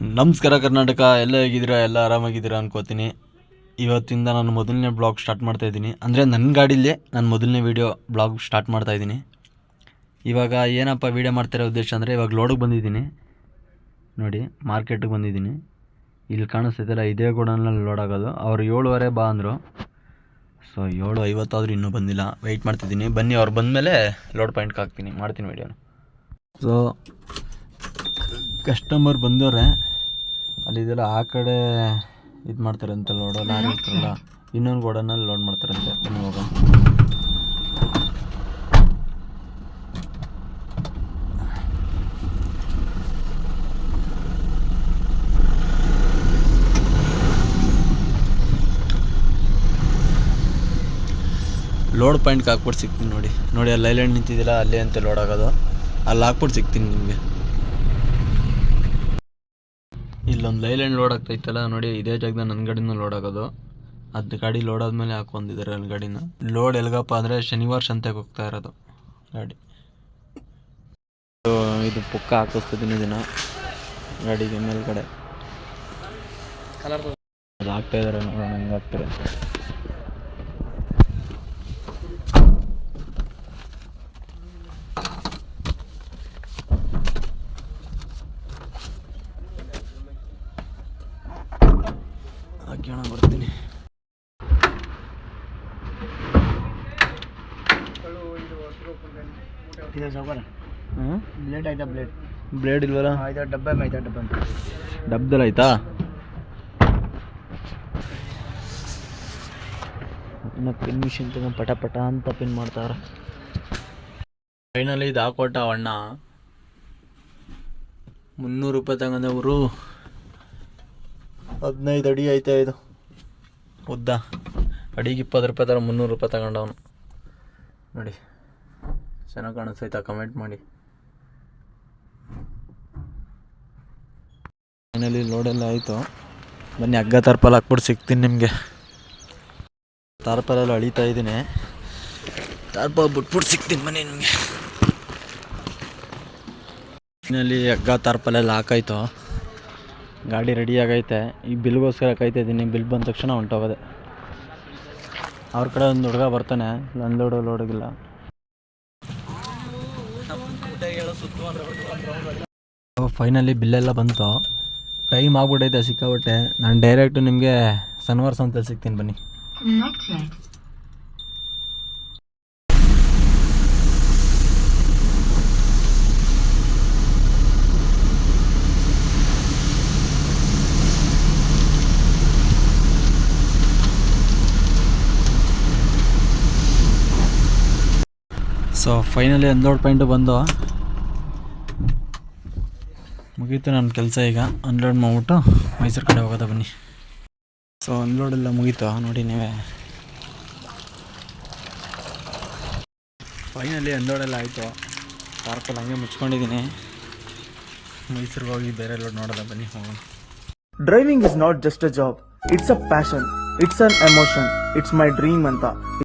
ನಮಸ್ಕಾರ ಕರ್ನಾಟಕ, ಎಲ್ಲ ಹೇಗಿದ್ದೀರಾ? ಎಲ್ಲ ಆರಾಮಾಗಿದ್ದೀರಾ ಅನ್ಕೋತೀನಿ. ಇವತ್ತಿಂದ ನಾನು ಮೊದಲನೇ ಬ್ಲಾಗ್ ಸ್ಟಾರ್ಟ್ ಮಾಡ್ತಾಯಿದ್ದೀನಿ. ಅಂದರೆ ನನ್ನ ಗಾಡೀಲೇ ನಾನು ಮೊದಲನೇ ಬ್ಲಾಗ್ ಸ್ಟಾರ್ಟ್ ಮಾಡ್ತಾಯಿದ್ದೀನಿ. ಇವಾಗ ಏನಪ್ಪ ವೀಡಿಯೋ ಮಾಡ್ತಿರೋ ಉದ್ದೇಶ ಅಂದರೆ, ಇವಾಗ ಲೋಡಿಗೆ ಬಂದಿದ್ದೀನಿ ನೋಡಿ, ಮಾರ್ಕೆಟಿಗೆ ಬಂದಿದ್ದೀನಿ. ಇಲ್ಲಿ ಕಾಣಿಸ್ತೈತಲ್ಲ, ಇದೇ ಗೋಡನಲ್ಲಿ ಲೋಡ್ ಆಗೋದು. ಅವ್ರು 7:15 ಬಾ ಅಂದರು. ಸೊ 7:50 ಆದರೂ ಇನ್ನೂ ಬಂದಿಲ್ಲ, ವೆಯ್ಟ್ ಮಾಡ್ತಿದ್ದೀನಿ. ಬನ್ನಿ, ಅವ್ರು ಬಂದಮೇಲೆ ಲೋಡ್ ಪಾಯಿಂಟ್ಗೆ ಮಾಡ್ತೀನಿ ವೀಡಿಯೋನ. ಸೊ ಕಸ್ಟಮರ್ ಬಂದವ್ರೆ, ಅಲ್ಲಿದೆಲ್ಲ ಆ ಕಡೆ ಇದು ಮಾಡ್ತಾರಂತೆ, ಲೋಡು ಲಾರಿ ಇರ್ತಾರಲ್ಲ, ಇನ್ನೊಂದು ಗೋಡನಲ್ಲಿ ಲೋಡ್ ಮಾಡ್ತಾರಂತೆ. ಬನ್ನಿ ಹೋಗೋಣ. ಲೋಡ್ ಪಾಯಿಂಟ್ಗೆ ಹಾಕ್ಬಿಟ್ಟು ಸಿಗ್ತೀನಿ ನೋಡಿ. ಅಲ್ಲಿ ಲೈಲ್ಯಾಂಡ್ ನಿಂತಿದ್ದಿಲ್ಲ, ಅಲ್ಲೇ ಅಂತ ಲೋಡ್ ಆಗೋದು. ಅಲ್ಲಿ ಹಾಕ್ಬಿಟ್ಟು ಸಿಗ್ತೀನಿ ನಿಮಗೆ. ಇಲ್ಲೊಂದು ಲೈಲ್ಯಾಂಡ್ ಲೋಡ್ ಆಗ್ತಾಯಿತ್ತಲ್ಲ ನೋಡಿ, ಇದೇ ಜಾಗದಾಗ ನನ್ನ ಗಾಡಿನ ಲೋಡ್ ಆಗೋದು. ಅದು ಗಾಡಿ ಲೋಡ್ ಆದಮೇಲೆ ಹಾಕೊಂಡಿದ್ದಾರೆ ಅಲ್ಲಿ ಗಾಡಿನ. ಲೋಡ್ ಎಲ್ಗಪ್ಪ ಅಂದರೆ ಶನಿವಾರ ಸಂತೆಗೆ ಹೋಗ್ತಾ ಇರೋದು ಗಾಡಿ. ಇದು ಪುಕ್ಕ ಹಾಕಿಸ್ತಿದ್ದೀನಿ ಇದನ್ನು ಗಾಡಿಗೆ ಮೇಲ್ಗಡೆ. ಅದು ಹಾಕ್ತಾಯಿದ್ದಾರೆ, ನೋಡೋಣ ಹೆಂಗೆ ಹಾಕ್ತಾರೆ. ಹಾಕ್ಯೋಣ ಬರ್ತೀನಿ. ಬ್ಲೇಡ್ ಆಯ್ತಾ? ಬ್ಲೇಡ್ ಇಲ್ವಲ್ಲ? ಆಯ್ತಾ? ಡಬ್ಬದಲ್ಲಿ ಆಯ್ತಾ? ಇನ್ನು ಪಿನ್ ಮಿಷಿನ್ ತಗೊಂಡು ಪಟ ಅಂತ ಪಿನ್ ಮಾಡ್ತಾವ್ರೆ. ಫೈನಲಿ ಇದು ಹಾಕೊಟ್ಟ ಅಣ್ಣ. 300 ರೂಪಾಯಿ ತಗೊಂಡವರು. 15 ಅಡಿ ಐತೆ ಇದು ಉದ್ದ. ಅಡಿಗೆ 20 ರೂಪಾಯಿ ಥರ 300 ರೂಪಾಯಿ ತಗೊಂಡವನು ನೋಡಿ. ಚೆನ್ನಾಗಿ ಕಾಣಿಸ್ತೈತಾ? ಕಮೆಂಟ್ ಮಾಡಿ. ಫೈನಲಿ ಲೋಡೆಲ್ಲ ಆಯಿತು. ಬನ್ನಿ, ಹಗ್ಗ ತಾರ್ಪಾಲ್ ಹಾಕ್ಬಿಟ್ಟು ಸಿಗ್ತೀನಿ ನಿಮಗೆ. ತಾರ್ಪಾಲೆಲ್ಲ ಅಳಿತಾ ಇದ್ದೀನಿ. ತಾರ್ಪಾಲ್ ಬಿಟ್ಬಿಟ್ಟು ಸಿಗ್ತೀನಿ ಬನ್ನಿ ನಿಮಗೆ. ಫೈನಲಿ ಹಗ್ಗ ತಾರ್ಪಾಲೆಲ್ಲ ಹಾಕಾಯ್ತು. ಗಾಡಿ ರೆಡಿ ಆಗೈತೆ. ಈ ಬಿಲ್ಗೋಸ್ಕರ ಕಾಯ್ತಾ ಇದ್ದೀನಿ. ಬಿಲ್ ಬಂದ ತಕ್ಷಣ ಹೊಂಟೋಗೋದೆ. ಅವ್ರ ಕಡೆ ಒಂದು ಹುಡುಗ ಬರ್ತಾನೆ, ನನ್ನ ಲೋಡಿಗಿಲ್ಲ. ಫೈನಲಿ ಬಿಲ್ಲೆಲ್ಲ ಬಂತು. ಟೈಮ್ ಆಗ್ಬಿಟ್ಟೈತೆ ಸಿಕ್ಕಾಬಿಟ್ಟೆ. ನಾನು ಡೈರೆಕ್ಟು ನಿಮಗೆ ಶನಿವಾರ ಸಂತೆಲಿ ಸಿಗ್ತೀನಿ ಬನ್ನಿ. ಸೊ ಫೈನಲಿ ಅನ್ಲೋಡ್ ಪಾಯಿಂಟು ಬಂದು ಮುಗೀತು ನನ್ನ ಕೆಲಸ. ಈಗ ಅನ್ಲೋಡ್ ಮಾಡಿಬಿಟ್ಟು ಮೈಸೂರು ಕಡೆ ಹೋಗೋದ ಬನ್ನಿ. ಸೊ ಅನ್ಲೋಡ್ ಎಲ್ಲ ಮುಗೀತು ನೋಡಿ ನೀವೇ. ಫೈನಲಿ ಅನ್ಲೋಡ್ ಎಲ್ಲ ಆಯಿತು. ತಾರ್ಪಲ್ ಹಂಗೆ ಮುಚ್ಕೊಂಡಿದ್ದೀನಿ. ಮೈಸೂರಿಗೆ ಹೋಗಿ ಬೇರೆ ಲೋಡ್ ನೋಡೋದ ಬನ್ನಿ, ಹೋಗೋಣ. Driving is not just a job, it's a passion, it's an emotion, it's my dream ಅಂತ